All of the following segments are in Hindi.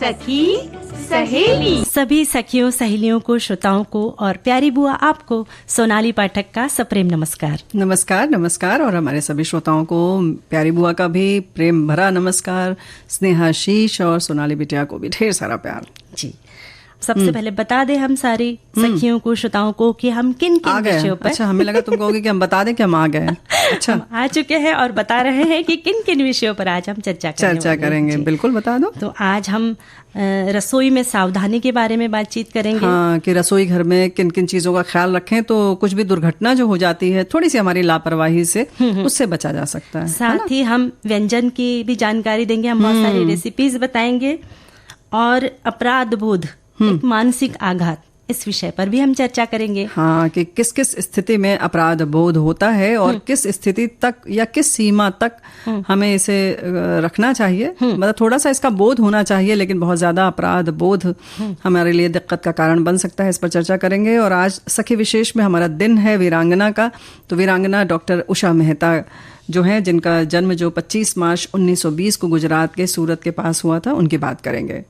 सखी सहेली। सभी सखियों सहेलियों को, श्रोताओं को और प्यारी बुआ आपको सोनाली पाठक का सप्रेम नमस्कार। नमस्कार नमस्कार। और हमारे सभी श्रोताओं को प्यारी बुआ का भी प्रेम भरा नमस्कार। स्नेहाशीष और सोनाली बिटिया को भी ढेर सारा प्यार जी। सबसे पहले बता दें हम सारी सखियों को, श्रोताओं को कि हम किन किन विषयों पर। अच्छा, हमें लगा तुम कहोगे कि हम बता दें कि हम आ गए। अच्छा, हम आ चुके हैं और बता रहे हैं कि किन किन विषयों पर आज हम चर्चा करेंगे। बिल्कुल बता दो। तो आज हम रसोई में सावधानी के बारे में बातचीत करेंगे। हाँ, कि रसोई घर में किन किन चीजों का ख्याल रखें तो कुछ भी दुर्घटना जो हो जाती है थोड़ी सी हमारी लापरवाही से उससे बचा जा सकता है। साथ ही हम व्यंजन की भी जानकारी देंगे, हम बहुत सारी रेसिपीज बताएंगे और अपराध बोध, एक मानसिक आघात, इस विषय पर भी हम चर्चा करेंगे। हाँ, कि किस किस स्थिति में अपराध बोध होता है और किस स्थिति तक या किस सीमा तक हमें इसे रखना चाहिए। मतलब थोड़ा सा इसका बोध होना चाहिए, लेकिन बहुत ज्यादा अपराध बोध हमारे लिए दिक्कत का कारण बन सकता है। इस पर चर्चा करेंगे। और आज सखी विशेष में हमारा दिन है वीरांगना का। तो वीरांगना डॉक्टर उषा मेहता जो है, जिनका जन्म जो 25 मार्च 1920 को गुजरात के सूरत के पास हुआ था, उनकी बात करेंगे।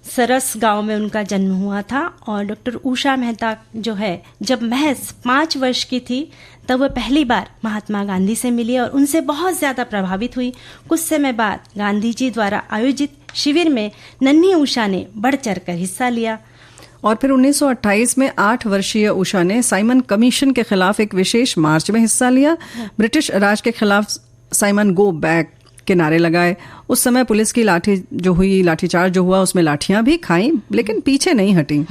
सरस गांव में उनका जन्म हुआ था। और डॉक्टर उषा मेहता जो है, जब महज 5 वर्ष की थी तब वह पहली बार महात्मा गांधी से मिली और उनसे बहुत ज्यादा प्रभावित हुई। कुछ समय बाद गांधी जी द्वारा आयोजित शिविर में नन्ही उषा ने बढ़ चढ़कर हिस्सा लिया। और फिर 1928 में 8 वर्षीय उषा ने साइमन कमीशन के खिलाफ एक विशेष मार्च में हिस्सा लिया। ब्रिटिश राज के खिलाफ साइमन गो बैक के नारे लगाए। उस समय पुलिस की लाठीचार्ज जो हुआ, उसमें लाठियां भी खाई, लेकिन पीछे नहीं हटी।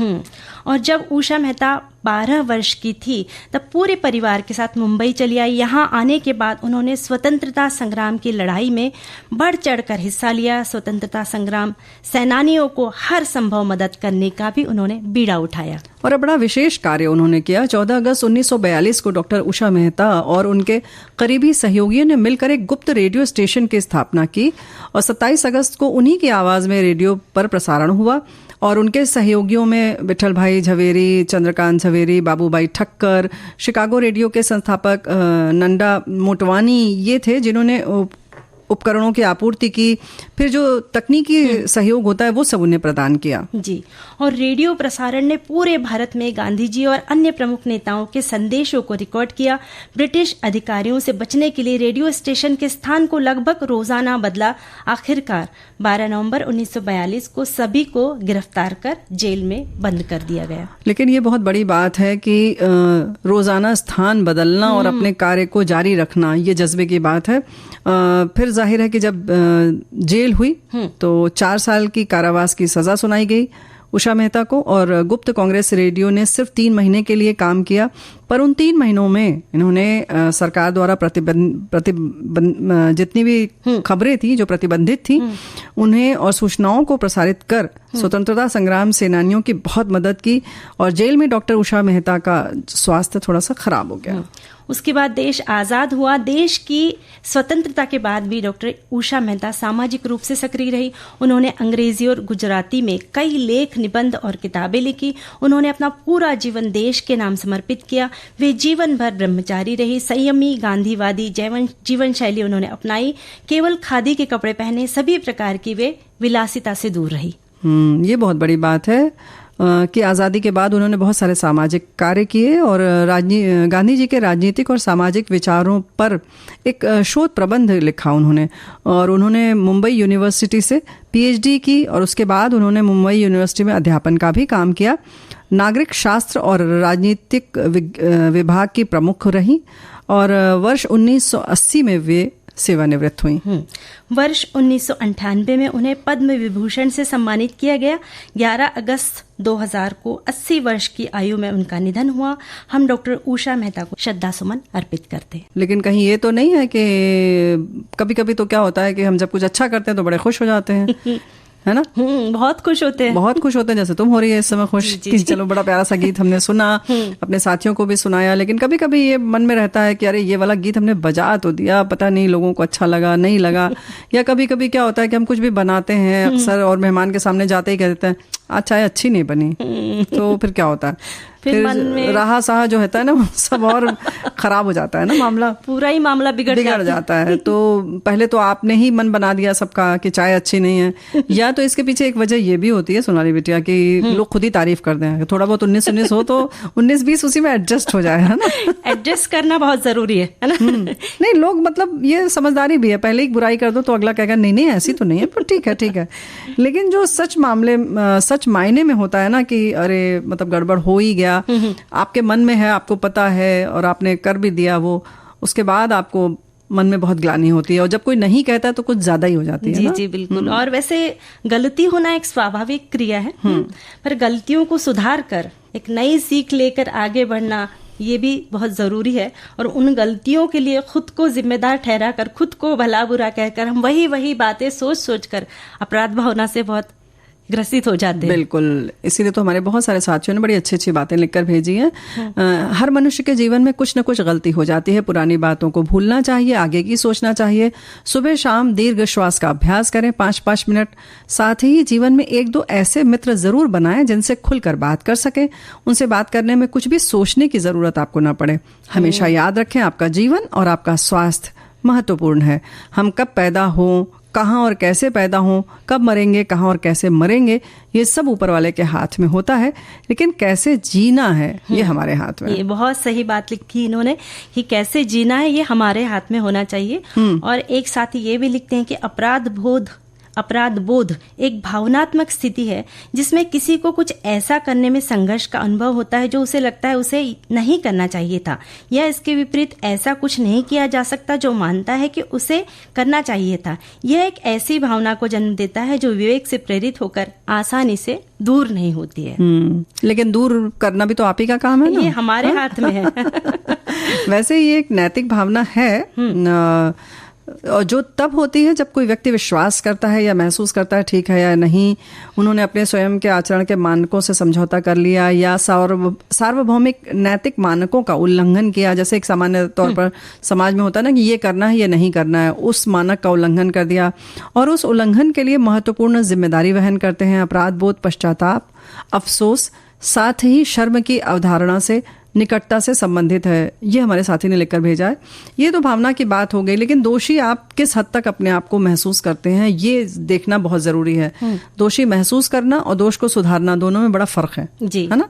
और जब उषा मेहता 12 वर्ष की थी तब पूरे परिवार के साथ मुंबई चली आई। यहाँ आने के बाद उन्होंने स्वतंत्रता संग्राम की लड़ाई में बढ़ चढ़कर हिस्सा लिया। स्वतंत्रता संग्राम सेनानियों को हर संभव मदद करने का भी उन्होंने बीड़ा उठाया और बड़ा विशेष कार्य उन्होंने किया। 14 अगस्त 1942 को डॉक्टर उषा मेहता और उनके करीबी सहयोगियों ने मिलकर एक गुप्त रेडियो स्टेशन की स्थापना की और 27 अगस्त को उन्हीं की आवाज में रेडियो पर प्रसारण हुआ। और उनके सहयोगियों में विठल भाई झवेरी, चंद्रकांत झवेरी, बाबूभाई ठक्कर, शिकागो रेडियो के संस्थापक नंदा मोटवानी ये थे, जिन्होंने उपकरणों की आपूर्ति की। फिर जो तकनीकी सहयोग होता है वो सब उन्हें प्रदान किया जी। और रेडियो प्रसारण ने पूरे भारत में गांधी जी और अन्य प्रमुख नेताओं के संदेशों को रिकॉर्ड किया। ब्रिटिश अधिकारियों से बचने के लिए रेडियो स्टेशन के स्थान को लगभग रोजाना बदला। आखिरकार 12 नवंबर 1942 को सभी को गिरफ्तार कर जेल में बंद कर दिया गया। लेकिन ये बहुत बड़ी बात है कि रोजाना स्थान बदलना और अपने कार्य को जारी रखना, ये जज्बे की बात है। फिर जाहिर है कि जब जेल हुई तो 4 साल की कारावास की सजा सुनाई गई उषा मेहता को। और गुप्त कांग्रेस रेडियो ने सिर्फ 3 महीने के लिए काम किया, पर उन 3 महीनों में इन्होंने सरकार द्वारा जितनी भी खबरें थी जो प्रतिबंधित थी उन्हें और सूचनाओं को प्रसारित कर स्वतंत्रता संग्राम सेनानियों की बहुत मदद की। और जेल में डॉक्टर उषा मेहता का स्वास्थ्य थोड़ा सा खराब हो गया। उसके बाद देश आज़ाद हुआ। देश की स्वतंत्रता के बाद भी डॉक्टर उषा मेहता सामाजिक रूप से सक्रिय रही। उन्होंने अंग्रेजी और गुजराती में कई लेख, निबंध और किताबें लिखी। उन्होंने अपना पूरा जीवन देश के नाम समर्पित किया। वे जीवन भर ब्रह्मचारी रही। संयमी गांधीवादी जीवन शैली उन्होंने अपनाई। केवल खादी के कपड़े पहने, सभी प्रकार की वे विलासिता से दूर रही। ये बहुत बड़ी बात है कि आज़ादी के बाद उन्होंने बहुत सारे सामाजिक कार्य किए और गांधी जी के राजनीतिक और सामाजिक विचारों पर एक शोध प्रबंध लिखा उन्होंने। और उन्होंने मुंबई यूनिवर्सिटी से पीएचडी की और उसके बाद उन्होंने मुंबई यूनिवर्सिटी में अध्यापन का भी काम किया। नागरिक शास्त्र और राजनीतिक विभाग की प्रमुख रही और वर्ष 1980 में वे सेवानिवृत्त हुई। वर्ष 1998 में उन्हें पद्म विभूषण से सम्मानित किया गया। 11 अगस्त 2000 को 80 वर्ष की आयु में उनका निधन हुआ। हम डॉक्टर उषा मेहता को श्रद्धा सुमन अर्पित करते हैं। लेकिन कहीं ये तो नहीं है कि कभी कभी तो क्या होता है कि हम जब कुछ अच्छा करते हैं तो बड़े खुश हो जाते हैं, है ना? बहुत खुश होते हैं, बहुत खुश होते हैं, जैसे तुम हो रही है इस समय खुश कि चलो बड़ा प्यारा सा गीत हमने सुना, अपने साथियों को भी सुनाया। लेकिन कभी कभी ये मन में रहता है कि अरे ये वाला गीत हमने बजा तो दिया, पता नहीं लोगों को अच्छा लगा नहीं लगा। या कभी कभी क्या होता है कि हम कुछ भी बनाते हैं अक्सर और मेहमान के सामने जाते ही कह देते हैं अच्छा है, अच्छी नहीं बनी, तो फिर क्या होता है? फिर मन में रहा सहा जो होता है ना वो सब और खराब हो जाता है ना, मामला पूरा ही मामला बिगड़ जाता है। तो पहले तो आपने ही मन बना दिया सबका कि चाय अच्छी नहीं है, या तो इसके पीछे एक वजह ये भी होती है सोनाली बिटिया कि लोग खुद ही तारीफ कर दें, थोड़ा बहुत 19-19 हो तो 19-20 उसी में एडजस्ट हो जाए, है ना। एडजस्ट करना बहुत जरूरी है ना। नहीं, लोग मतलब ये समझदारी भी है, पहले ही बुराई कर दो तो अगला कहेगा नहीं नहीं ऐसी तो नहीं है, पर ठीक है। लेकिन जो सच मायने में होता है ना कि अरे मतलब गड़बड़ हो ही गया, आपके मन में है, आपको पता है और आपने कर भी दिया वो, उसके बाद आपको मन में बहुत ग्लानि होती है, और जब कोई नहीं कहता तो कुछ ज्यादा ही हो जाती है। जी बिल्कुल। और वैसे गलती होना एक स्वाभाविक क्रिया है, पर गलतियों को सुधार कर एक नई सीख लेकर आगे बढ़ना ये भी बहुत जरूरी है। और उन गलतियों के लिए खुद को जिम्मेदार ठहरा कर, खुद को भला बुरा कहकर हम वही बातें सोच कर अपराध भावना से बहुत ग्रसित हो जाते हैं। बिल्कुल, इसीलिए तो हमारे बहुत सारे साथियों ने बड़ी अच्छी बातें लिखकर भेजी हैं। हर मनुष्य के जीवन में कुछ न कुछ गलती हो जाती है, पुरानी बातों को भूलना चाहिए, आगे की सोचना चाहिए, सुबह शाम दीर्घ श्वास का अभ्यास करें 5-5 मिनट, साथ ही जीवन में 1-2 ऐसे मित्र जरूर बनाएं जिनसे खुलकर बात कर सकें, उनसे बात करने में कुछ भी सोचने की जरूरत आपको ना पड़े। हमेशा याद रखें, आपका जीवन और आपका स्वास्थ्य महत्वपूर्ण है। हम कब पैदा हों, कहाँ और कैसे पैदा हों, कब मरेंगे, कहाँ और कैसे मरेंगे, ये सब ऊपर वाले के हाथ में होता है, लेकिन कैसे जीना है ये हमारे हाथ में। ये बहुत सही बात लिखी इन्होंने कि कैसे जीना है ये हमारे हाथ में होना चाहिए। और एक साथी ये भी लिखते हैं कि अपराध बोध एक भावनात्मक स्थिति है जिसमें किसी को कुछ ऐसा करने में संघर्ष का अनुभव होता है जो उसे लगता है उसे नहीं करना चाहिए था, या इसके विपरीत ऐसा कुछ नहीं किया जा सकता जो मानता है कि उसे करना चाहिए था। यह एक ऐसी भावना को जन्म देता है जो विवेक से प्रेरित होकर आसानी से दूर नहीं होती है। लेकिन दूर करना भी तो आप ही का काम है ना, ये हमारे हाथ में है। वैसे ये एक नैतिक भावना है और जो तब होती है जब कोई व्यक्ति विश्वास करता है या महसूस करता है ठीक है या नहीं, उन्होंने अपने स्वयं के आचरण के मानकों से समझौता कर लिया या सार्वभौमिक नैतिक मानकों का उल्लंघन किया। जैसे एक सामान्य तौर पर समाज में होता है ना कि ये करना है ये नहीं करना है, उस मानक का उल्लंघन कर दिया और उस उल्लंघन के लिए महत्वपूर्ण जिम्मेदारी वहन करते हैं। अपराध बोध, पश्चाताप, अफसोस, साथ ही शर्म की अवधारणा से निकटता से संबंधित है। ये हमारे साथी ने लिखकर भेजा है। ये तो भावना की बात हो गई, लेकिन दोषी आप किस हद तक अपने आप को महसूस करते हैं ये देखना बहुत जरूरी है। दोषी महसूस करना और दोष को सुधारना दोनों में बड़ा फर्क है जी, है ना।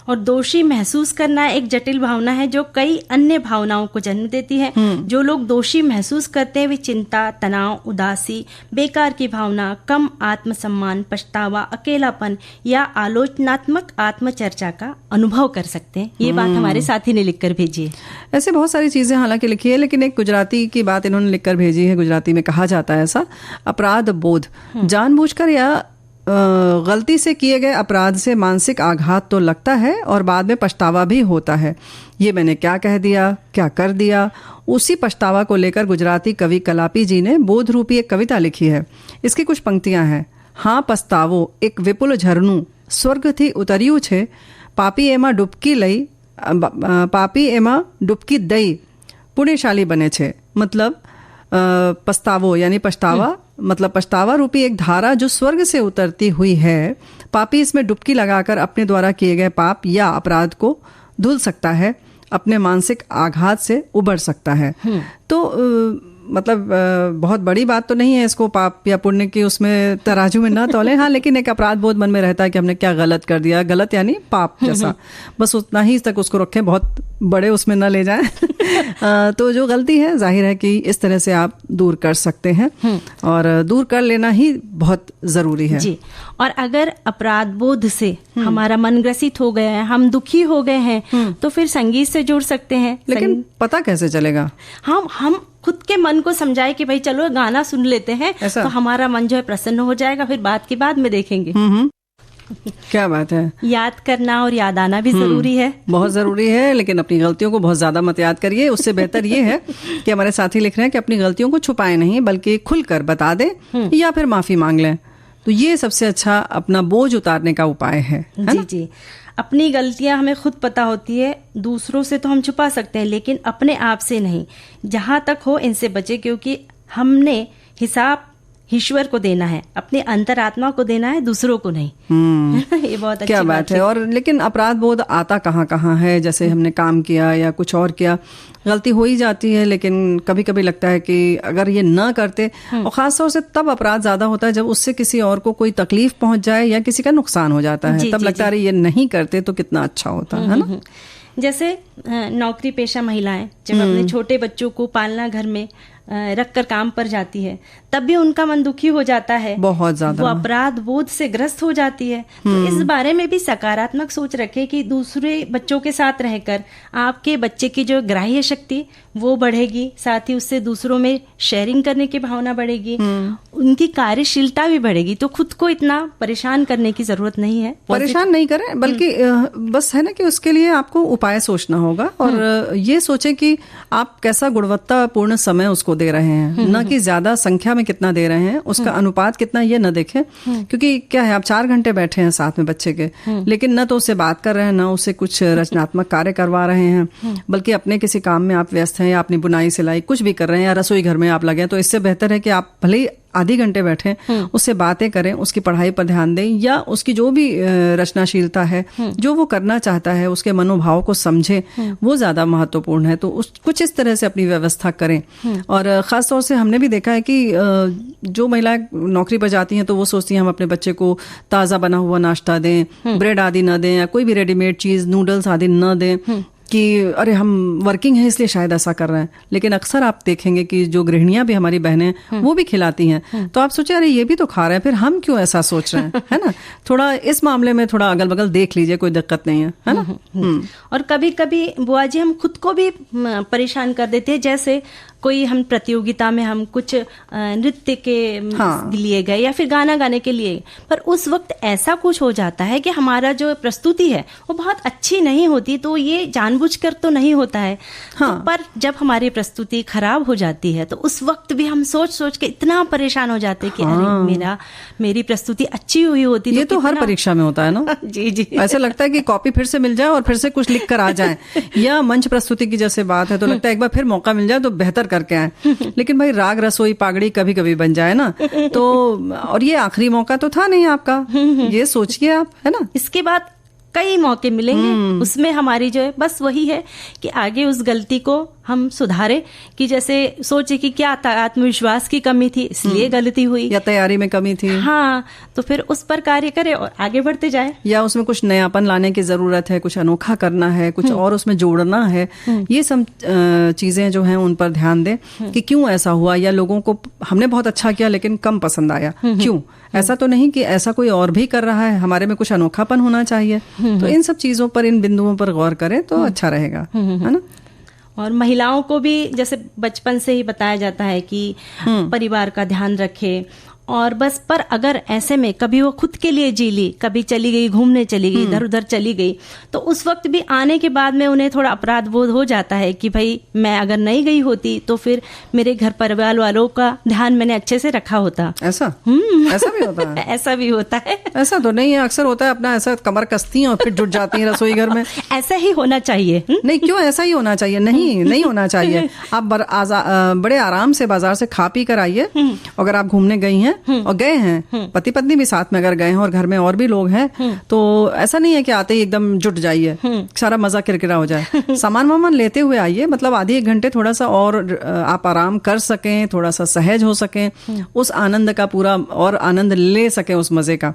और दोषी महसूस करना एक जटिल भावना है जो कई अन्य भावनाओं को जन्म देती है। जो लोग दोषी महसूस करते हैं वे चिंता, तनाव, उदासी, बेकार की भावना, कम आत्मसम्मान, पछतावा, अकेलापन या आलोचनात्मक आत्मचर्चा का अनुभव कर सकते हैं। ये बात हमारे साथी ने लिखकर भेजी है। ऐसे बहुत सारी चीजें हालांकि लिखी है, लेकिन एक गुजराती की बात इन्होंने लिखकर भेजी है। गुजराती में कहा जाता है ऐसा, अपराध बोध जानबूझकर या गलती से किए गए अपराध से मानसिक आघात तो लगता है और बाद में पछतावा भी होता है। ये मैंने क्या कह दिया, क्या कर दिया। उसी पछतावा को लेकर गुजराती कवि कलापी जी ने बोध रूपी एक कविता लिखी है। इसकी कुछ पंक्तियां हैं। हाँ पछतावो एक विपुल झरनू स्वर्ग थी उतरियू छे, पापी एमा डुबकी दई पुण्यशाली बने छे। मतलब पछतावो यानी पछतावा, मतलब पछतावा रूपी एक धारा जो स्वर्ग से उतरती हुई है। पापी इसमें डुबकी लगाकर अपने द्वारा किए गए पाप या अपराध को धुल सकता है, अपने मानसिक आघात से उबर सकता है। तो मतलब बहुत बड़ी बात तो नहीं है इसको पाप या पुण्य की उसमें तराजू में ना तौले। हाँ, लेकिन एक अपराध बोध मन में रहता है कि हमने क्या गलत कर दिया। गलत यानी पाप जैसा, बस उतना ही तक उसको रखें, बहुत बड़े उसमें ना ले जाएं। तो जो गलती है जाहिर है कि इस तरह से आप दूर कर सकते हैं और दूर कर लेना ही बहुत जरूरी है जी। और अगर अपराध बोध से हमारा मन ग्रसित हो गया है, हम दुखी हो गए हैं, तो फिर संगीत से जुड़ सकते हैं। लेकिन पता कैसे चलेगा? हम खुद के मन को समझाए कि भाई चलो गाना सुन लेते हैं, तो हमारा मन जो है प्रसन्न हो जाएगा, फिर बात की बाद में देखेंगे। क्या बात है। याद करना और याद आना भी जरूरी है, बहुत जरूरी है। लेकिन अपनी गलतियों को बहुत ज्यादा मत याद करिए। उससे बेहतर ये है कि हमारे साथी लिख रहे हैं कि अपनी गलतियों को छुपाए नहीं, बल्कि खुलकर बता दें या फिर माफी मांग लें। तो ये सबसे अच्छा अपना बोझ उतारने का उपाय है जी जी। अपनी गलतियां हमें खुद पता होती है, दूसरों से तो हम छुपा सकते हैं लेकिन अपने आप से नहीं। जहां तक हो इनसे बचे, क्योंकि हमने हिसाब ईश्वर को देना है, अपने अंतरात्मा को देना है, दूसरों को नहीं। ये बहुत अच्छी क्या बात है। और लेकिन अपराध बोध आता कहाँ कहाँ है, जैसे हमने काम किया या कुछ और किया, गलती हो ही जाती है, लेकिन कभी कभी लगता है कि अगर ये ना करते, और खासतौर से तब अपराध ज्यादा होता है जब उससे किसी और को कोई तकलीफ पहुंच जाए या किसी का नुकसान हो जाता है, तब लगता है ये नहीं करते तो कितना अच्छा होता है ना। जैसे नौकरी पेशा महिलाएं जब अपने छोटे बच्चों को पालना घर में रख कर काम पर जाती है, तब भी उनका मन दुखी हो जाता है, बहुत ज्यादा, वो अपराध बोध से ग्रस्त हो जाती है। तो इस बारे में भी सकारात्मक सोच रखे कि दूसरे बच्चों के साथ रहकर आपके बच्चे की जो ग्राह्य शक्ति वो बढ़ेगी, साथ ही उससे दूसरों में शेयरिंग करने की भावना बढ़ेगी, उनकी कार्यशीलता भी बढ़ेगी। तो खुद को इतना परेशान करने की जरूरत नहीं है, परेशान नहीं करें, बल्कि बस है ना कि उसके लिए आपको उपाय सोचना होगा और ये सोचे कि आप कैसा गुणवत्तापूर्ण समय उसको दे रहे हैं, न कि ज्यादा संख्या में कितना दे रहे हैं, उसका अनुपात कितना ये न देखें। क्योंकि क्या है, आप 4 घंटे बैठे हैं साथ में बच्चे के, लेकिन न तो उससे बात कर रहे हैं, न उससे कुछ रचनात्मक कार्य करवा रहे हैं, बल्कि अपने किसी काम में आप व्यस्त हैं या अपनी बुनाई सिलाई कुछ भी कर रहे हैं या रसोई घर में आप लगे हैं। तो इससे बेहतर है कि आप भले ही आधी घंटे बैठे उससे बातें करें, उसकी पढ़ाई पर ध्यान दें, या उसकी जो भी रचनाशीलता है, जो वो करना चाहता है, उसके मनोभाव को समझें, वो ज्यादा महत्वपूर्ण है। तो कुछ इस तरह से अपनी व्यवस्था करें। और खास तौर से हमने भी देखा है कि जो महिलाएं नौकरी पर जाती हैं तो वो सोचती हैं हम अपने बच्चे को ताज़ा बना हुआ नाश्ता दें, ब्रेड आदि न दें, या कोई भी रेडीमेड चीज़ नूडल्स आदि न दें कि अरे हम वर्किंग हैं इसलिए शायद ऐसा कर रहे हैं। लेकिन अक्सर आप देखेंगे कि जो गृहिणियां भी हमारी बहनें वो भी खिलाती हैं, तो आप सोचे अरे ये भी तो खा रहे हैं, फिर हम क्यों ऐसा सोच रहे हैं, है ना। थोड़ा इस मामले में थोड़ा अगल बगल देख लीजिए, कोई दिक्कत नहीं है ना। और कभी कभी बुआ जी हम खुद को भी परेशान कर देते हैं, जैसे कोई हम प्रतियोगिता में हम कुछ नृत्य के लिए गए या फिर गाना गाने के लिए, पर उस वक्त ऐसा कुछ हो जाता है कि हमारा जो प्रस्तुति है वो बहुत अच्छी नहीं होती। तो ये जानबूझकर तो नहीं होता है, तो पर जब हमारी प्रस्तुति खराब हो जाती है तो उस वक्त भी हम सोच सोच के इतना परेशान हो जाते हैं कि अरे मेरी प्रस्तुति अच्छी हुई होती। ये तो हर परीक्षा में होता है ना। जी जी, ऐसे लगता है कि कॉपी फिर से मिल जाए और फिर से कुछ लिख कर आ जाए, या मंच प्रस्तुति की जैसे बात है तो लगता है एक बार फिर मौका मिल जाए तो बेहतर करके आए। लेकिन भाई राग रसोई पागड़ी कभी कभी बन जाए ना, तो और ये आखिरी मौका तो था नहीं आपका, ये सोचिए आप, है ना। इसके बाद कई मौके मिलेंगे, उसमें हमारी जो है बस वही है कि आगे उस गलती को हम सुधारे, कि जैसे सोचे कि क्या आत्मविश्वास की कमी थी इसलिए गलती हुई, या तैयारी में कमी थी, हाँ, तो फिर उस पर कार्य करे और आगे बढ़ते जाए, या उसमें कुछ नयापन लाने की जरूरत है, कुछ अनोखा करना है, कुछ और उसमें जोड़ना है। ये सब चीजें जो हैं उन पर ध्यान दें कि क्यों ऐसा हुआ, या लोगों को हमने बहुत अच्छा किया लेकिन कम पसंद आया, क्यों। ऐसा तो नहीं कि ऐसा कोई और भी कर रहा है, हमारे में कुछ अनोखापन होना चाहिए। तो इन सब चीजों पर, इन बिंदुओं पर गौर करें तो अच्छा रहेगा, है ना। और महिलाओं को भी जैसे बचपन से ही बताया जाता है कि परिवार का ध्यान रखे, और बस पर अगर ऐसे में कभी वो खुद के लिए जी ली, कभी चली गई घूमने चली गई, इधर उधर चली गई, तो उस वक्त भी आने के बाद में उन्हें थोड़ा अपराध बोध हो जाता है कि भाई मैं अगर नहीं गई होती तो फिर मेरे घर परिवार वालों का ध्यान मैंने अच्छे से रखा होता। ऐसा ऐसा भी होता है। ऐसा भी होता है। ऐसा तो नहीं है, अक्सर होता है अपना ऐसा कमर कसती हैं और फिर जुट जाती हैं रसोई घर में। ऐसा ही होना चाहिए। नहीं, क्यों ऐसा ही होना चाहिए? नहीं होना चाहिए। आप बड़े आराम से बाजार से खा पी कर आइए। अगर आप घूमने गई हैं और गए हैं, पति पत्नी भी साथ में अगर गए हैं और घर में और भी लोग हैं, तो ऐसा नहीं है कि आते ही एकदम जुट जाइए, सारा मजा किरकिरा हो जाए। सामान वामान लेते हुए आइए, मतलब आधे एक घंटे थोड़ा सा और आप आराम कर सकें, थोड़ा सा सहज हो सकें, उस आनंद का पूरा और आनंद ले सकें उस मजे का।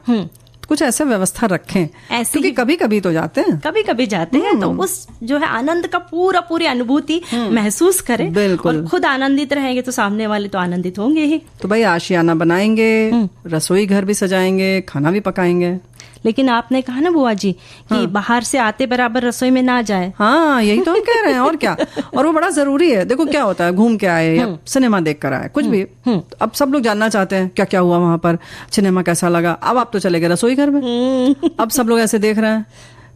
कुछ ऐसा व्यवस्था रखें, क्योंकि कभी कभी तो जाते हैं, तो उस जो है आनंद का पूरी अनुभूति महसूस करें। बिल्कुल। और खुद आनंदित रहेंगे तो सामने वाले तो आनंदित होंगे ही। तो भाई आशियाना बनाएंगे, रसोई घर भी सजाएंगे, खाना भी पकाएंगे। लेकिन आपने कहा ना बुआ जी कि बाहर से आते बराबर रसोई में ना जाए। हाँ, यही तो हम कह रहे हैं, और क्या। और वो बड़ा जरूरी है। देखो क्या होता है, घूम के आए या सिनेमा देख कर आए, कुछ भी, अब सब लोग जानना चाहते हैं क्या क्या हुआ वहां पर, सिनेमा कैसा लगा। अब आप तो चले गए रसोई घर में, अब सब लोग ऐसे देख रहे हैं,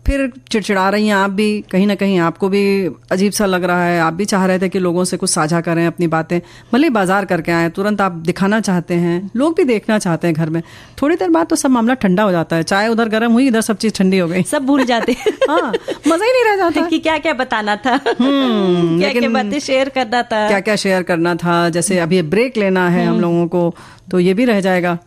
फिर चिड़चिड़ा रही हैं आप भी, कहीं ना कहीं आपको भी अजीब सा लग रहा है। आप भी चाह रहे थे कि लोगों से कुछ साझा करें अपनी बातें, भले बाजार करके आए, तुरंत आप दिखाना चाहते हैं, लोग भी देखना चाहते हैं घर में। थोड़ी देर बाद तो सब मामला ठंडा हो जाता है, चाय उधर गर्म हुई, इधर सब चीज ठंडी हो गई, सब भूल जाते हैं। हाँ, मजा ही नहीं रह जाता कि क्या क्या बताना था, क्या क्या बातें शेयर करना था, क्या क्या शेयर करना था। जैसे अभी ब्रेक लेना है हम लोगों को, तो ये भी रह जाएगा।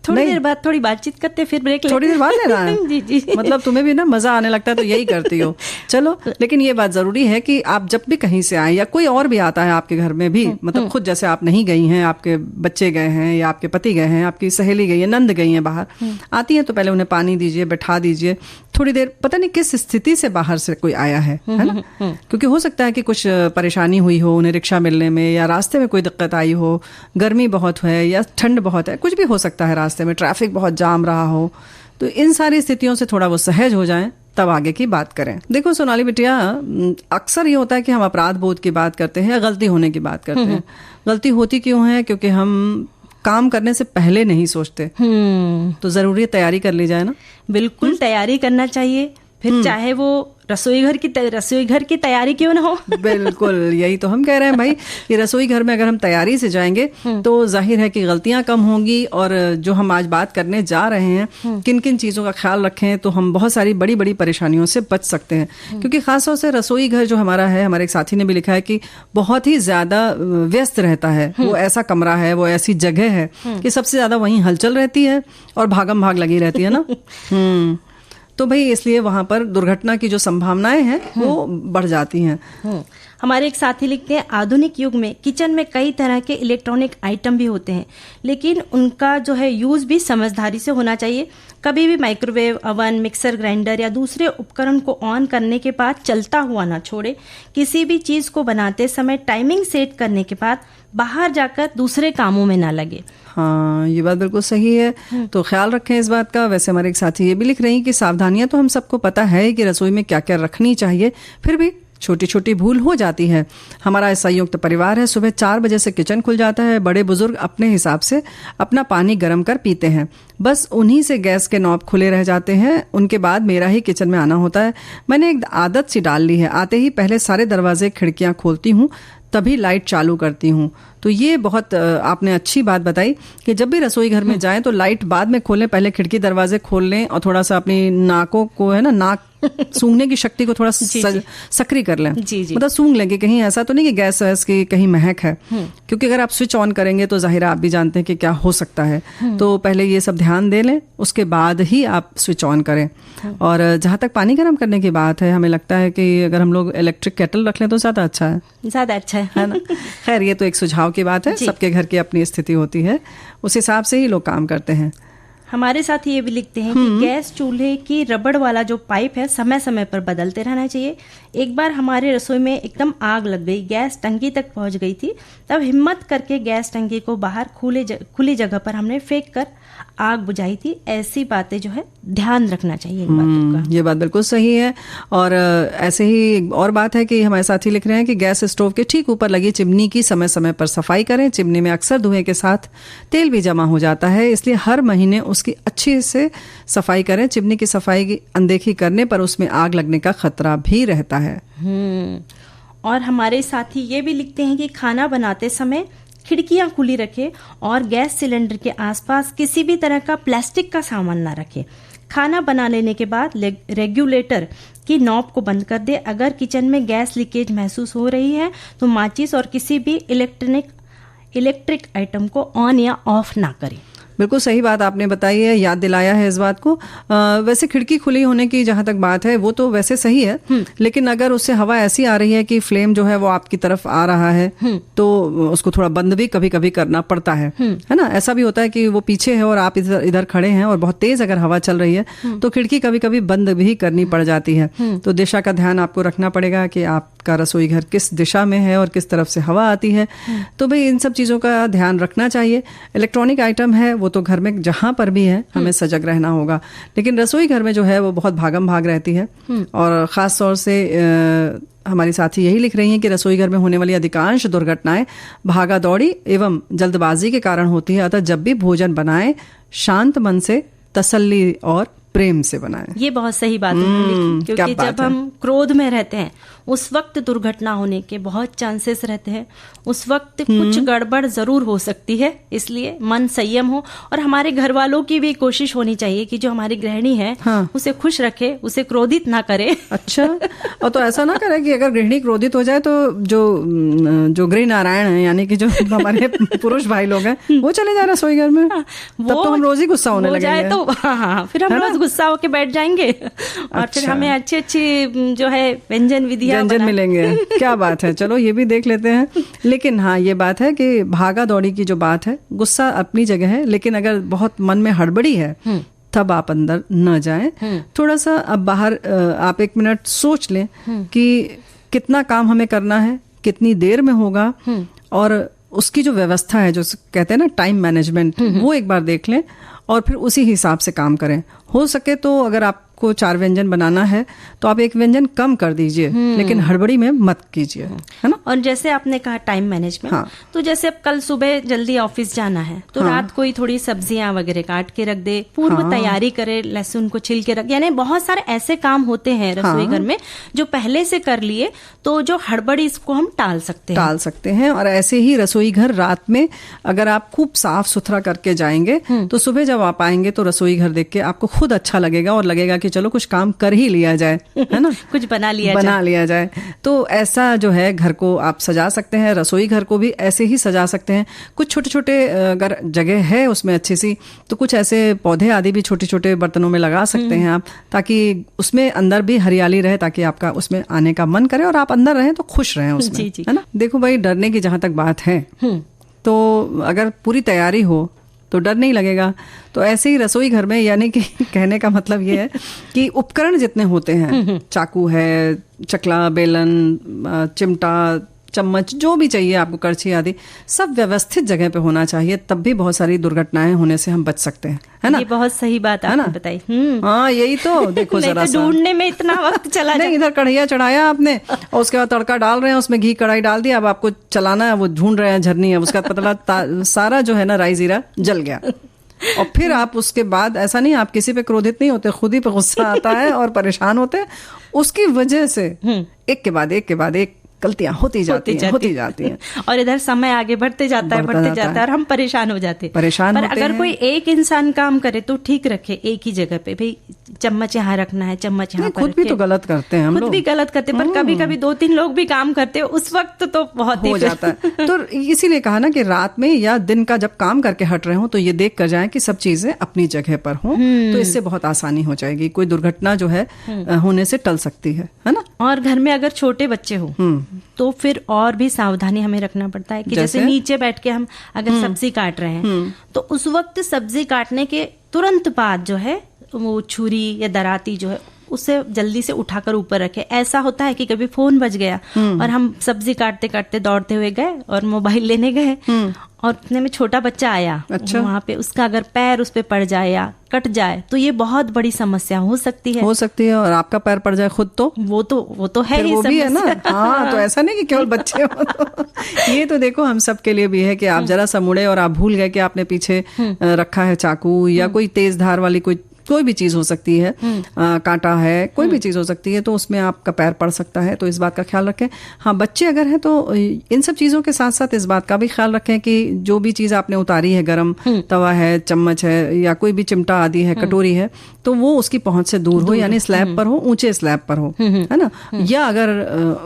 थोड़ी देर बाद थोड़ी बातचीत करते फिर ब्रेक लेते। थोड़ी देर बाद लेना है। जी जी, मतलब तुम्हें भी ना मजा आने लगता है तो यही करती हो। चलो, लेकिन ये बात जरूरी है कि आप जब भी कहीं से आए या कोई और भी आता है आपके घर में भी, मतलब खुद जैसे आप नहीं गई हैं, आपके बच्चे गए हैं या आपके पति गए हैं, आपकी सहेली गई है, नंद गई है बाहर, आती है तो पहले उन्हें पानी दीजिए, बैठा दीजिए थोड़ी देर। पता नहीं किस स्थिति से बाहर से कोई आया है ना, क्योंकि हो सकता है कि कुछ परेशानी हुई हो उन्हें रिक्शा मिलने में, या रास्ते में कोई दिक्कत आई हो, गर्मी बहुत है या ठंड बहुत है, कुछ भी हो सकता है, रास्ते में ट्रैफिक बहुत जाम रहा हो। तो इन सारी स्थितियों से थोड़ा वो सहज हो जाएं, तब आगे की बात करें। देखो सोनाली बिटिया, अक्सर ये होता है कि हम अपराध बोध की बात करते हैं या गलती होने की बात करते हैं। गलती होती क्यों है? क्योंकि हम काम करने से पहले नहीं सोचते। तो जरूरी है तैयारी कर ली जाए ना। बिल्कुल तैयारी करना चाहिए, फिर चाहे वो रसोई घर की तैयारी क्यों ना हो। बिल्कुल, यही तो हम कह रहे हैं भाई कि रसोई घर में अगर हम तैयारी से जाएंगे तो जाहिर है कि गलतियां कम होंगी। और जो हम आज बात करने जा रहे हैं, किन किन चीज़ों का ख्याल रखें तो हम बहुत सारी बड़ी बड़ी परेशानियों से बच सकते हैं। क्योंकि खासतौर से रसोई घर जो हमारा है, हमारे एक साथी ने भी लिखा है कि बहुत ही ज़्यादा व्यस्त रहता है। वो ऐसा कमरा है, वो ऐसी जगह है कि सबसे ज़्यादा वहीं हलचल रहती है और भागम भाग लगी रहती है ना। तो भाई इसलिए वहां पर दुर्घटना की जो संभावनाएं हैं वो बढ़ जाती हैं। हमारे एक साथी लिखते हैं, आधुनिक युग में किचन में कई तरह के इलेक्ट्रॉनिक आइटम भी होते हैं, लेकिन उनका जो है यूज भी समझदारी से होना चाहिए। कभी भी माइक्रोवेव, अवन, मिक्सर ग्राइंडर या दूसरे उपकरण को ऑन करने के बाद चलता हुआ ना छोड़े। किसी भी चीज को बनाते समय टाइमिंग सेट करने के बाद बाहर जाकर दूसरे कामों में ना लगे। हाँ, ये बात बिल्कुल सही है। तो ख्याल रखें इस बात का। वैसे हमारे एक साथी ये भी लिख रही हैं कि सावधानियां तो हम सबको पता है कि रसोई में क्या क्या रखनी चाहिए, फिर भी छोटी छोटी भूल हो जाती है। हमारा संयुक्त परिवार है, सुबह 4 बजे से किचन खुल जाता है। बड़े बुजुर्ग अपने हिसाब से अपना पानी गर्म कर पीते हैं, बस उन्हीं से गैस के नॉब खुले रह जाते हैं। उनके बाद मेरा ही किचन में आना होता है। मैंने एक आदत सी डाल ली है, आते ही पहले सारे दरवाजे खिड़कियां खोलती हूँ, तभी लाइट चालू करती हूँ। तो ये बहुत आपने अच्छी बात बताई कि जब भी रसोई घर में जाएं तो लाइट बाद में खोलें, पहले खिड़की दरवाजे खोल लें और थोड़ा सा अपनी नाकों को है ना, नाक सूंघने की शक्ति को थोड़ा सक्रिय कर लें। मतलब सूंघ लें कि कहीं ऐसा तो नहीं कि गैस वैस की कहीं महक है, क्योंकि अगर आप स्विच ऑन करेंगे तो जाहिर आप भी जानते हैं कि क्या हो सकता है। तो पहले ये सब ध्यान दे लें, उसके बाद ही आप स्विच ऑन करें। और जहाँ तक पानी गर्म करने की बात है, हमें लगता है कि अगर हम लोग इलेक्ट्रिक केटल रख लें तो ज्यादा अच्छा है ना। खैर ये तो एक सुझाव की बात है, सबके घर की अपनी स्थिति होती है, उस हिसाब से ही लोग काम करते हैं। हमारे साथ ये भी लिखते हैं कि गैस चूल्हे की रबड़ वाला जो पाइप है समय समय पर बदलते रहना चाहिए। एक बार हमारे रसोई में एकदम आग लग गई, गैस टंकी तक पहुंच गई थी। तब हिम्मत करके गैस टंकी को बाहर खुली जगह पर हमने फेंक कर आग बुझाई थी। ऐसी बातें जो है ध्यान रखना चाहिए इन बातों का। ये बात बिल्कुल सही है। और ऐसे ही और बात है कि हमारे साथी लिख रहे हैं कि गैस स्टोव के ठीक ऊपर लगी चिमनी की समय समय पर सफाई करें। चिमनी में अक्सर धुएं के साथ तेल भी जमा हो जाता है, इसलिए हर महीने उसकी अच्छी से सफाई करें। चिमनी की सफाई की अनदेखी करने पर उसमें आग लगने का खतरा भी रहता है। और हमारे साथी ये भी लिखते हैं कि खाना बनाते समय खिड़कियां खुली रखें और गैस सिलेंडर के आसपास किसी भी तरह का प्लास्टिक का सामान ना रखें। खाना बना लेने के बाद रेगुलेटर की नॉब को बंद कर दे। अगर किचन में गैस लीकेज महसूस हो रही है तो माचिस और किसी भी इलेक्ट्रिक आइटम को ऑन या ऑफ ना करें। बिल्कुल सही बात आपने बताई है, याद दिलाया है इस बात को। वैसे खिड़की खुली होने की जहां तक बात है वो तो वैसे सही है, लेकिन अगर उससे हवा ऐसी आ रही है कि फ्लेम जो है वो आपकी तरफ आ रहा है तो उसको थोड़ा बंद भी कभी कभी करना पड़ता है ना। ऐसा भी होता है कि वो पीछे है और आप इधर खड़े हैं और बहुत तेज अगर हवा चल रही है तो खिड़की कभी कभी बंद भी करनी पड़ जाती है। तो दिशा का ध्यान आपको रखना पड़ेगा कि आपका रसोई घर किस दिशा में है और किस तरफ से हवा आती है। तो भाई इन सब चीजों का ध्यान रखना चाहिए। इलेक्ट्रॉनिक आइटम है वो तो घर में जहां पर भी है हमें सजग रहना होगा, लेकिन रसोई घर में जो है वो बहुत भागम भाग रहती है। और खास तौर से हमारी साथी यही लिख रही हैं कि रसोई घर में होने वाली अधिकांश दुर्घटनाएं भागा दौड़ी एवं जल्दबाजी के कारण होती है। अतः जब भी भोजन बनाएं शांत मन से, तसल्ली और प्रेम से बनाएं। ये बहुत सही बात उन्होंने लिखी, क्योंकि जब हम क्रोध में रहते हैं उस वक्त दुर्घटना होने के बहुत चांसेस रहते हैं। उस वक्त कुछ गड़बड़ जरूर हो सकती है, इसलिए मन संयम हो। और हमारे घर वालों की भी कोशिश होनी चाहिए कि जो हमारी गृहिणी है उसे खुश रखे, उसे क्रोधित ना करे। अच्छा, और तो ऐसा ना करे कि अगर गृहिणी क्रोधित हो जाए तो जो गृह नारायण है, यानी कि जो हमारे पुरुष भाई लोग हैं, वो चले जा रहे रसोई घर में, तब तो हम रोज ही गुस्सा होने लगेंगे। तो हाँ, फिर हम रोज गुस्सा होके बैठ जाएंगे और फिर हमें अच्छी अच्छी जो है व्यंजन विधियां मिलेंगे। क्या बात है, चलो ये भी देख लेते हैं। लेकिन हाँ, ये बात है कि भागा दौड़ी की जो बात है, गुस्सा अपनी जगह है, लेकिन अगर बहुत मन में हड़बड़ी है तब आप अंदर न जाएं। थोड़ा सा अब बाहर आप 1 मिनट सोच लें कि कितना काम हमें करना है, कितनी देर में होगा, और उसकी जो व्यवस्था है, जो कहते हैं ना टाइम मैनेजमेंट, वो एक बार देख लें और फिर उसी हिसाब से काम करें। हो सके तो अगर आपको 4 व्यंजन बनाना है तो आप 1 व्यंजन कम कर दीजिए, लेकिन हड़बड़ी में मत कीजिए, है ना। और जैसे आपने कहा टाइम मैनेजमेंट, तो जैसे अब कल सुबह जल्दी ऑफिस जाना है तो रात को ही थोड़ी सब्जियां वगैरह काट के रख दे, पूर्व तैयारी करे, लहसुन को छिल के रख, यानी बहुत सारे ऐसे काम होते हैं रसोई घर में जो पहले से कर लिए तो जो हड़बड़ी इसको हम टाल सकते हैं। और ऐसे ही रसोई घर रात में अगर आप खूब साफ सुथरा करके जाएंगे तो सुबह जब आप आएंगे तो रसोई घर देख के आपको खुद अच्छा लगेगा और लगेगा कि चलो कुछ काम कर ही लिया जाए, है ना। कुछ बना लिया जाए। तो ऐसा जो है घर को आप सजा सकते हैं, रसोई घर को भी ऐसे ही सजा सकते हैं। कुछ छोटे छोटे अगर जगह है उसमें अच्छी सी, तो कुछ ऐसे पौधे आदि भी छोटे छोटे बर्तनों में लगा सकते हैं आप, ताकि उसमें अंदर भी हरियाली रहे, ताकि आपका उसमें आने का मन करे और आप अंदर रहें तो खुश रहें उसमें, है ना। देखो भाई, डरने की जहां तक बात है तो अगर पूरी तैयारी हो तो डर नहीं लगेगा। तो ऐसे ही रसोई घर में, यानी कि कहने का मतलब ये है कि उपकरण जितने होते हैं, चाकू है, चकला, बेलन, चिमटा, चम्मच, जो भी चाहिए आपको, करछी आदि, सब व्यवस्थित जगह पे होना चाहिए, तब भी बहुत सारी दुर्घटनाएं होने से हम बच सकते हैं, है ना। ये बहुत सही बात आपने बताई। हाँ, यही तो देखो जरा सा ढूंढने में इतना वक्त चला नहीं, इधर कढ़ैया चढ़ाया आपने और उसके बाद तड़का डाल रहे हैं, उसमें घी कढ़ाई डाल दिया, अब आपको चलाना है, वो ढूंढ रहे हैं झरनी है, उसका पता सारा जो है ना राई जीरा जल गया। और फिर आप उसके बाद, ऐसा नहीं आप किसी पे क्रोधित नहीं होते, खुद ही पे गुस्सा आता है और परेशान होते हैं। उसकी वजह से एक के बाद एक गलतियां होती जाती हैं और इधर समय आगे बढ़ते जाता है और हम परेशान हो जाते हैं। पर अगर कोई एक इंसान काम करे तो ठीक रखे एक ही जगह पे, भाई चम्मच यहाँ रखना है, चम्मच यहाँ पर खुद भी तो गलत करते हैं, खुद भी गलत करते, पर कभी कभी 2-3 लोग भी काम करते हैं, उस वक्त तो बहुत हो जाता है। तो इसीलिए कहा ना कि रात में या दिन का जब काम करके हट रहे हो तो ये देख कर जाए कि सब चीजें अपनी जगह पर हों, तो इससे बहुत आसानी हो जाएगी, कोई दुर्घटना जो है होने से टल सकती है ना। और घर में अगर छोटे बच्चे हो तो फिर और भी सावधानी हमें रखना पड़ता है कि जैसे नीचे बैठ के हम अगर सब्जी काट रहे हैं तो उस वक्त सब्जी काटने के तुरंत बाद जो है वो छुरी या दराती जो है उसे जल्दी से उठाकर ऊपर रखे। ऐसा होता है कि कभी फोन बज गया और हम सब्जी काटते काटते दौड़ते हुए गए और मोबाइल लेने गए और उतने में छोटा बच्चा आया, वहां पे उसका अगर पैर उस पे पड़ जाए या कट जाए तो ये बहुत बड़ी समस्या हो सकती है और आपका पैर पड़ जाए खुद तो वो तो है ही, वो भी है ना। हाँ, तो ऐसा नहीं कि केवल बच्चे हो तो ये तो देखो हम सब के लिए भी है कि आप जरा सा मुड़े और आप भूल गए कि आपने पीछे रखा है चाकू या कोई तेज धार वाली कोई भी चीज हो सकती है, कांटा है, कोई भी चीज हो सकती है, तो उसमें आपका पैर पड़ सकता है, तो इस बात का ख्याल रखें। हाँ, बच्चे अगर हैं तो इन सब चीजों के साथ साथ इस बात का भी ख्याल रखें कि जो भी चीज आपने उतारी है, गरम तवा है, चम्मच है या कोई भी चिमटा आदि है, कटोरी है, तो वो उसकी पहुंच से दूर हो, यानी स्लैब पर हो, ऊंचे स्लैब पर हो, है ना। या अगर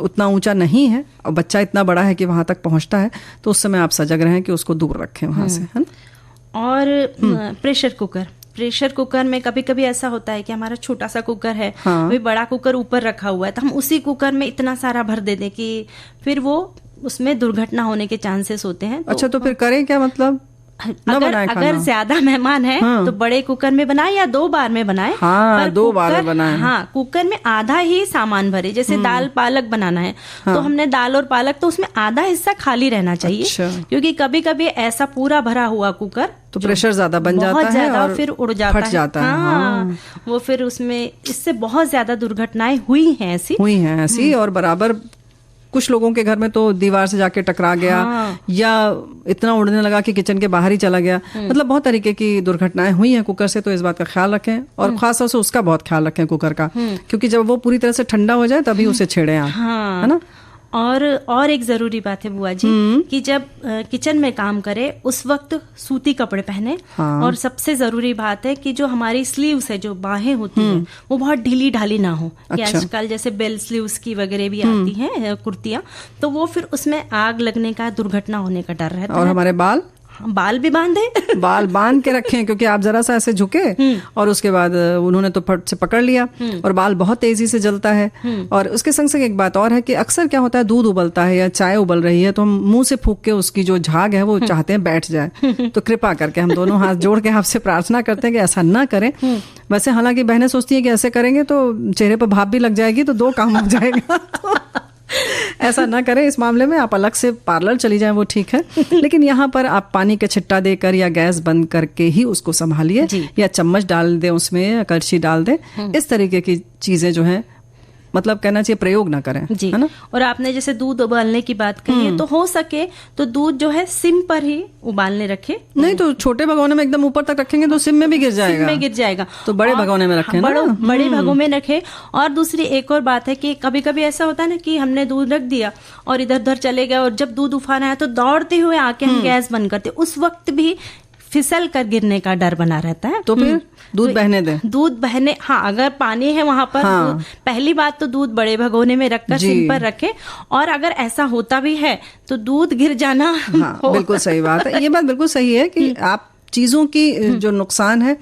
उतना ऊंचा नहीं है और बच्चा इतना बड़ा है कि वहां तक पहुंचता है, तो उस समय आप सजग रहें कि उसको दूर रखें वहां से, है ना। और प्रेशर कुकर में कभी कभी ऐसा होता है कि हमारा छोटा सा कुकर है, वही बड़ा कुकर ऊपर रखा हुआ है, तो हम उसी कुकर में इतना सारा भर दे दें कि फिर वो उसमें दुर्घटना होने के चांसेस होते हैं। अच्छा, तो फिर करें क्या, मतलब अगर ज्यादा मेहमान है तो बड़े कुकर में बनाए या 2 बार में बनाए। हाँ, 2 बार में बनाए। हाँ, कुकर में आधा ही सामान भरे, जैसे दाल पालक बनाना है तो हमने दाल और पालक, तो उसमें आधा हिस्सा खाली रहना चाहिए। क्योंकि कभी कभी ऐसा पूरा भरा हुआ कुकर तो प्रेशर ज्यादा बन जाता है और फिर उड़ जाता फट जाता है। हाँ, वो फिर उसमें इससे बहुत ज्यादा दुर्घटनाएं हुई हैं ऐसी और बराबर कुछ लोगों के घर में तो दीवार से जाके टकरा गया, या इतना उड़ने लगा कि किचन के बाहर ही चला गया। मतलब बहुत तरीके की दुर्घटनाएं हुई हैं कुकर से, तो इस बात का ख्याल रखें, और खासतौर से उसका बहुत ख्याल रखें कुकर का, क्योंकि जब वो पूरी तरह से ठंडा हो जाए तभी उसे छेड़ें आप, है ना। और एक जरूरी बात है बुआ जी कि जब किचन में काम करे उस वक्त सूती कपड़े पहने। और सबसे जरूरी बात है कि जो हमारी स्लीव्स है, जो बाहें होती हैं, वो बहुत ढीली ढाली ना हो। कि आजकल जैसे बेल स्लीव्स की वगैरह भी आती हैं कुर्तियां, तो वो फिर उसमें आग लगने का, दुर्घटना होने का डर रहता है। और हमारे बाल भी बांधे बाल बांध के रखें, क्योंकि आप जरा सा ऐसे झुके और उसके बाद उन्होंने तो फट से पकड़ लिया, और बाल बहुत तेजी से जलता है। और उसके संग संग एक बात और है कि अक्सर क्या होता है, दूध उबलता है या चाय उबल रही है, तो हम मुंह से फूंक के उसकी जो झाग है वो चाहते हैं बैठ जाए। तो कृपा करके हम दोनों हाथ जोड़ के आपसे प्रार्थना करते हैं कि ऐसा ना करें। वैसे हालांकि बहनें सोचती हैं कि ऐसे करेंगे तो चेहरे पर भाप भी लग जाएगी, तो 2 काम हो जाएगा। ऐसा ना करें। इस मामले में आप अलग से पार्लर चली जाएं, वो ठीक है, लेकिन यहाँ पर आप पानी का छिट्टा देकर या गैस बंद करके ही उसको संभालिए, या चम्मच डाल दें उसमें, या कड़छी डाल दें। इस तरीके की चीजें जो हैं, मतलब कहना चाहिए प्रयोग ना करें, जी, है ना। और आपने जैसे दूध उबालने की बात कही है, तो हो सके तो दूध जो है सिम पर ही उबालने रखे। नहीं तो छोटे भगोने में एकदम ऊपर तक रखेंगे तो सिम में भी गिर जाएगा। सिम में गिर जाएगा, तो बड़े भगोने में रखें ना। बड़े भगों में रखे। और दूसरी एक और बात है कि कभी कभी ऐसा होता है ना कि हमने दूध रख दिया और इधर उधर चले गए, और जब दूध उफाना है तो दौड़ते हुए आके हम गैस बंद करते, उस वक्त भी फिसल कर गिरने का डर बना रहता है। तो फिर दूध बहने दें। दूध बहने, हाँ, अगर पानी है वहां पर, पहली बात तो दूध बड़े भगोने में रखकर सिम पर रखे। और अगर ऐसा होता भी है तो दूध गिर जाना, बिल्कुल सही बात है। ये बात बिल्कुल सही है कि आप चीजों की जो नुकसान है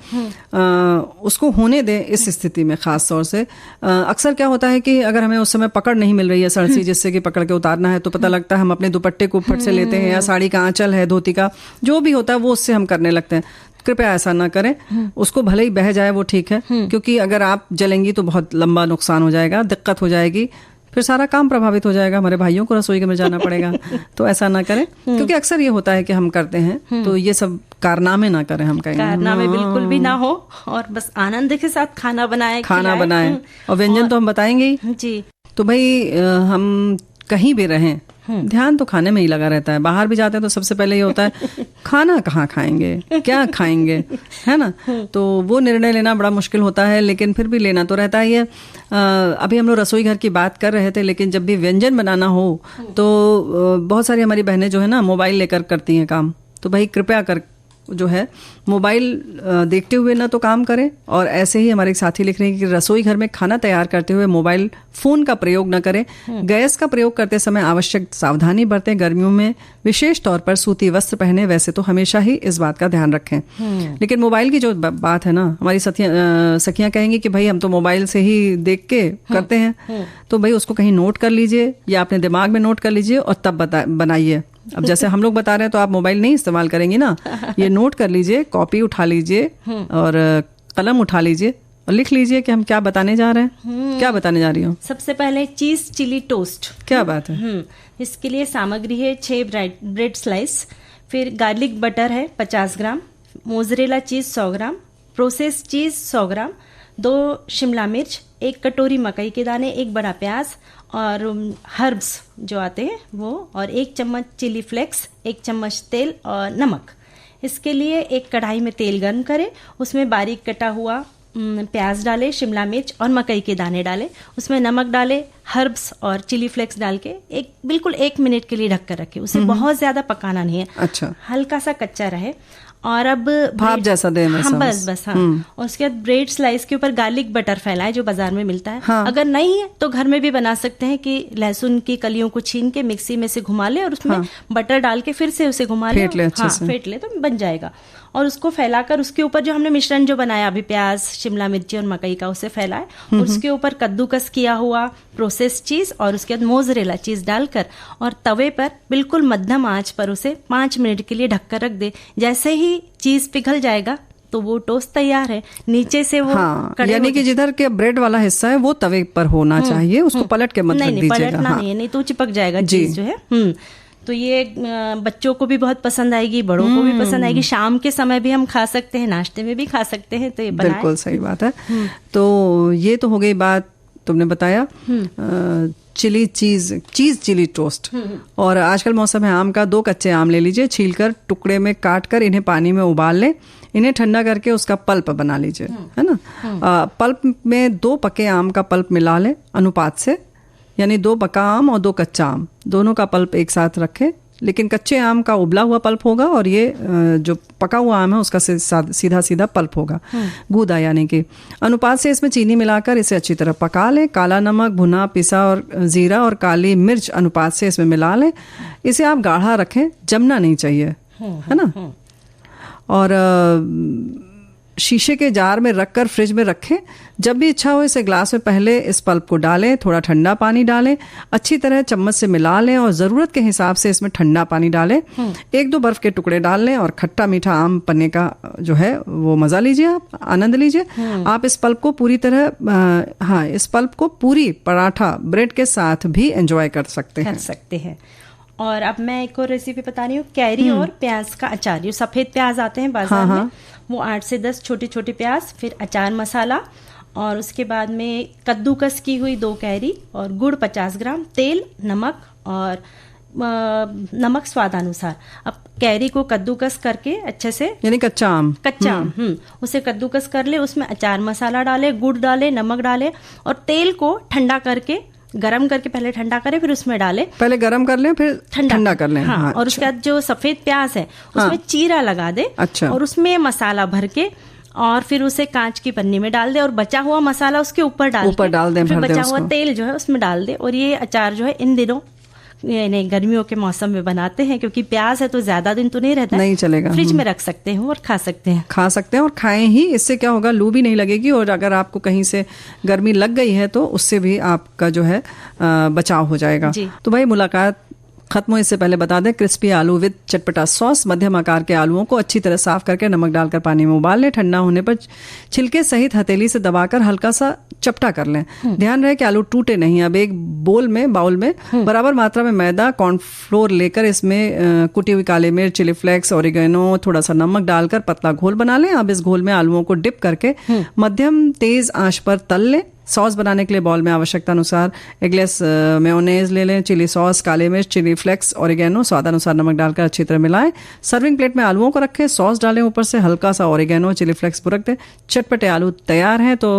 उसको होने दें इस स्थिति में। खास तौर से अक्सर क्या होता है कि अगर हमें उस समय पकड़ नहीं मिल रही है सड़सी, जिससे कि पकड़ के उतारना है, तो पता लगता है हम अपने दुपट्टे को फट से लेते हैं, या साड़ी का आंचल है, धोती का जो भी होता है वो उससे हम करने लगते हैं। कृपया ऐसा ना करें। उसको भले ही बह जाए वो ठीक है, क्योंकि अगर आप जलेंगी तो बहुत लंबा नुकसान हो जाएगा, दिक्कत हो जाएगी, फिर सारा काम प्रभावित हो जाएगा, हमारे भाइयों को रसोई में जाना पड़ेगा। तो ऐसा ना करें, क्योंकि अक्सर ये होता है कि हम करते हैं, तो ये सब कारनामे ना करें। हम कहेंगे कारनामे बिल्कुल भी ना हो, और बस आनंद के साथ खाना बनाएं। और व्यंजन तो हम बताएंगे ही जी। तो भाई हम कहीं भी रहें, ध्यान तो खाने में ही लगा रहता है। बाहर भी जाते हैं तो सबसे पहले ये होता है खाना कहाँ खाएंगे, क्या खाएंगे, है ना। तो वो निर्णय लेना बड़ा मुश्किल होता है, लेकिन फिर भी लेना तो रहता ही है। अभी हम लोग रसोई घर की बात कर रहे थे, लेकिन जब भी व्यंजन बनाना हो तो बहुत सारी हमारी बहनें जो है ना मोबाइल लेकर करती हैं काम। तो भाई कृपया कर जो है मोबाइल देखते हुए ना तो काम करें। और ऐसे ही हमारे साथी लिख रहे हैं कि रसोई घर में खाना तैयार करते हुए मोबाइल फोन का प्रयोग न करें। गैस का प्रयोग करते समय आवश्यक सावधानी बरतें। गर्मियों में विशेष तौर पर सूती वस्त्र पहने। वैसे तो हमेशा ही इस बात का ध्यान रखें। लेकिन मोबाइल की जो बात है ना, हमारी सखियां कहेंगी कि भाई हम तो मोबाइल से ही देख के करते हैं, तो भाई उसको कहीं नोट कर लीजिए या अपने दिमाग में नोट कर लीजिए और तब बनाइए। अब जैसे हम लोग बता रहे हैं तो आप मोबाइल नहीं इस्तेमाल करेंगी ना, ये नोट कर लीजिए, कॉपी उठा लीजिए और कलम उठा लीजिए और लिख लीजिए कि हम क्या बताने जा रहे हैं। क्या बताने जा रही हूँ? सबसे पहले चीज चिली टोस्ट। क्या बात है? इसके लिए सामग्री है 6 ब्रेड स्लाइस, फिर गार्लिक बटर है 50 ग्राम, मोजरेला चीज 100 ग्राम, प्रोसेस चीज 100 ग्राम, 2 शिमला मिर्च, 1 कटोरी मकई के दाने, 1 बड़ा प्याज और हर्ब्स जो आते हैं वो, और 1 चम्मच चिली फ्लेक्स, 1 चम्मच तेल और नमक। इसके लिए एक कढ़ाई में तेल गर्म करें, उसमें बारीक कटा हुआ प्याज डालें, शिमला मिर्च और मकई के दाने डालें, उसमें नमक डालें, हर्ब्स और चिली फ्लेक्स डाल के बिल्कुल 1 मिनट के लिए ढक कर रखें। उसे बहुत ज्यादा पकाना नहीं है, अच्छा, हल्का सा कच्चा रहे। और अब भाप जैसा दे, हाँ, बस हाँ। और उसके बाद ब्रेड स्लाइस के ऊपर गार्लिक बटर फैलाएं जो बाजार में मिलता है। हाँ। अगर नहीं है तो घर में भी बना सकते हैं कि लहसुन की कलियों को छीन के मिक्सी में से घुमा ले और उसमें बटर डाल के फिर से उसे घुमा ले, फेंट ले तो बन जाएगा। और उसको फैलाकर उसके ऊपर जो हमने मिश्रण जो बनाया अभी प्याज, शिमला मिर्ची और मकई का, उसे फैलाए। उसके ऊपर कद्दूकस किया हुआ प्रोसेस चीज और उसके बाद मोजरेला चीज डालकर और तवे पर बिल्कुल मध्यम आंच पर उसे 5 मिनट के लिए ढककर रख दे। जैसे ही चीज पिघल जाएगा तो वो टोस्ट तैयार है। नीचे से वो यानी कि जिधर के ब्रेड वाला हिस्सा है वो तवे पर होना चाहिए, उसको पलट के मत रख दीजिएगा। पलटना नहीं तो चिपक जाएगा चीज जो है। तो ये बच्चों को भी बहुत पसंद आएगी, बड़ों को भी पसंद आएगी। शाम के समय भी हम खा सकते हैं, नाश्ते में भी खा सकते हैं। तो ये बिल्कुल सही बात है। तो ये तो हो गई बात तुमने बताया चिली चीज चिली टोस्ट। और आजकल मौसम है आम का, 2 कच्चे आम ले लीजिए, छीलकर टुकड़े में काट कर इन्हें पानी में उबाल लें, इन्हें ठंडा करके उसका पल्प बना लीजिए, है ना। पल्प में 2 पके आम का पल्प मिला लें अनुपात से, यानी 2 पका आम और 2 कच्चा आम, दोनों का पल्प एक साथ रखें, लेकिन कच्चे आम का उबला हुआ पल्प होगा और ये जो पका हुआ आम है उसका सीधा सीधा पल्प होगा, गूदा यानी कि। अनुपात से इसमें चीनी मिलाकर इसे अच्छी तरह पका लें। काला नमक, भुना पिसा और जीरा और काली मिर्च अनुपात से इसमें मिला लें। इसे आप गाढ़ा रखें, जमना नहीं चाहिए, है ना। और शीशे के जार में रखकर फ्रिज में रखें। जब भी इच्छा हो इसे ग्लास में पहले इस पल्प को डालें, थोड़ा ठंडा पानी डालें, अच्छी तरह चम्मच से मिला लें और ज़रूरत के हिसाब से इसमें ठंडा पानी डालें। 1-2 बर्फ़ के टुकड़े डाल लें और खट्टा मीठा आम पन्ने का जो है वो मज़ा लीजिए, आप आनंद लीजिए। आप इस पल्प को पूरी तरह इस पल्प को पूरी पराठा ब्रेड के साथ भी एंजॉय कर सकते हैं। और अब मैं एक और रेसिपी बता रही हूँ, कैरी और प्याज का अचार। ये सफ़ेद प्याज आते हैं बाजार में, वो 8 से 10 छोटे छोटे प्याज, फिर अचार मसाला, और उसके बाद में कद्दूकस की हुई 2 कैरी और गुड़ 50 ग्राम, तेल, नमक और नमक स्वादानुसार। अब कैरी को कद्दूकस करके अच्छे से, यानी कच्चा आम उसे कद्दूकस कर ले, उसमें अचार मसाला डाले, गुड़ डाले, नमक डाले और तेल को ठंडा करके, गरम करके पहले ठंडा करें फिर उसमें डालें। पहले गरम कर लें फिर ठंडा कर लें। हाँ, और उसके बाद जो सफेद प्याज है उसमें चीरा लगा दे। अच्छा। और उसमें मसाला भर के और फिर उसे कांच की पन्नी में डाल दे और बचा हुआ मसाला उसके ऊपर डाल दें, फिर बचा हुआ तेल जो है उसमें डाल दे। और ये अचार जो है इन दिनों यानी गर्मियों के मौसम में बनाते हैं, क्योंकि प्याज है तो ज्यादा दिन तो नहीं रहता, नहीं चलेगा, फ्रिज में रख सकते हैं और खा सकते हैं और खाएं ही। इससे क्या होगा, लू भी नहीं लगेगी और अगर आपको कहीं से गर्मी लग गई है तो उससे भी आपका जो है बचाव हो जाएगा। तो भाई मुलाकात खत्म हो इससे पहले बता दें, क्रिस्पी आलू विद चटपटा सॉस। मध्यम आकार के आलूओं को अच्छी तरह साफ करके नमक डालकर पानी में उबाल लें। ठंडा होने पर छिलके सहित हथेली से दबाकर हल्का सा चपटा कर लें। ध्यान रहे कि आलू टूटे नहीं। अब एक बाउल में बराबर मात्रा में मैदा, कॉर्नफ्लोर लेकर इसमें कुटी हुई काली मिर्च, चिली फ्लेक्स, ऑरिगेनो, थोड़ा सा नमक डालकर पतला घोल बना लें। अब इस घोल में आलूओं को डिप करके मध्यम तेज आंच पर तल लें। सॉस बनाने के लिए बॉल में आवश्यकता अनुसार 1 गिलास मेयोनेज ले लें। चिली सॉस, काले मिर्च, चिली फ्लेक्स, ऑरिगेनो, स्वादानुसार नमक डालकर अच्छी तरह मिलाएं। सर्विंग प्लेट में आलूओं को रखें, सॉस डालें, ऊपर से हल्का सा ऑरिगेनो, चिली फ्लेक्स बुरक दें। चटपटे आलू तैयार हैं। तो